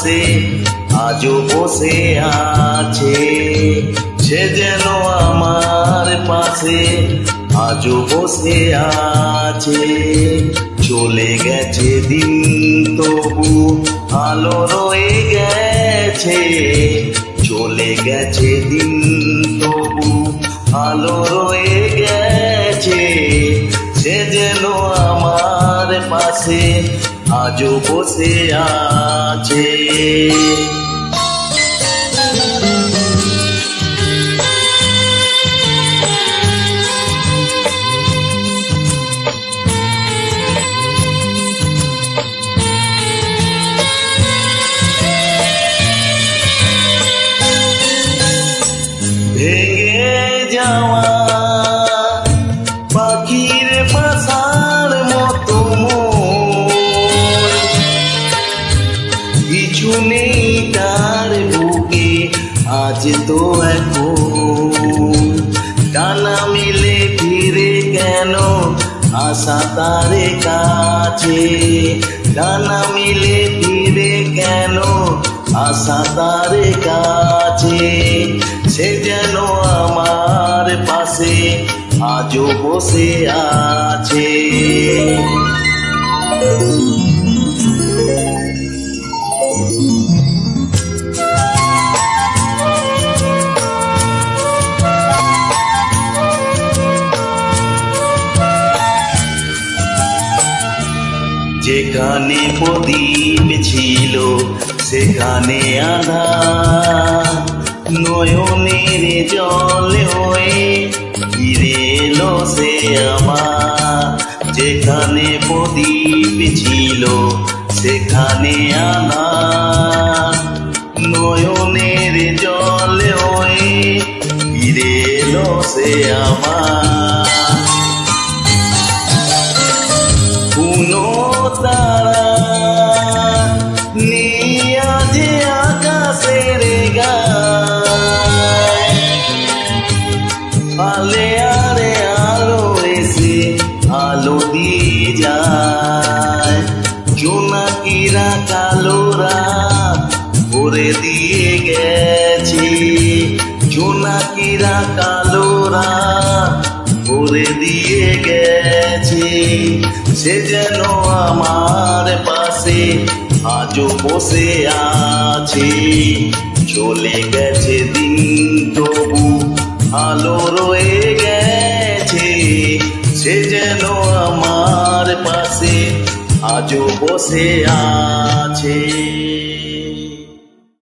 পাশে আজও বসে আছে। সে যেন আমার পাশে আজও বসে আছে। চলে গেছে দিন তবু আলো রয়ে গেছে। চলে গেছে দিন তবু আলো রয়ে গেছে। সে যেন আমার পাশে আজও বসে আছে। ভেঙে যাওয়া পাখির বাসার মতো কিছু নেই তার বুকে আজ তো এখন। ডানা মিলে ফিরে কেন আশা তার কাছে। ডানা মিলে ফিরে কেন আশা তার কাছে। সে যেন আমার পাশে আজও বসে আছে। যেখানে প্রদীপ ছিল সেখানে আঁধার। নয়নের জল হয়ে ফিরে এলো সে আমার। যেখানে প্রদীপ ছিল সেখানে আঁধার। নয়নের জল হয়ে ফিরে এলো সে আমার। কোনো তারা নিয়ে আজ আকাশের গায়। আলে আরে আলো এসে আলো দিয়ে যায়। জোনাকিরা কালোরা ভরে দিয়ে গেছে। জোনাকিরা কালোরা ভরে দিয়ে গেছে। সে যেন আমার পাশে আজও বসে আছে। চলে গেছে দিন তবু আলো রয়ে গেছে। সে যেন আমার পাশে আজও বসে আছে।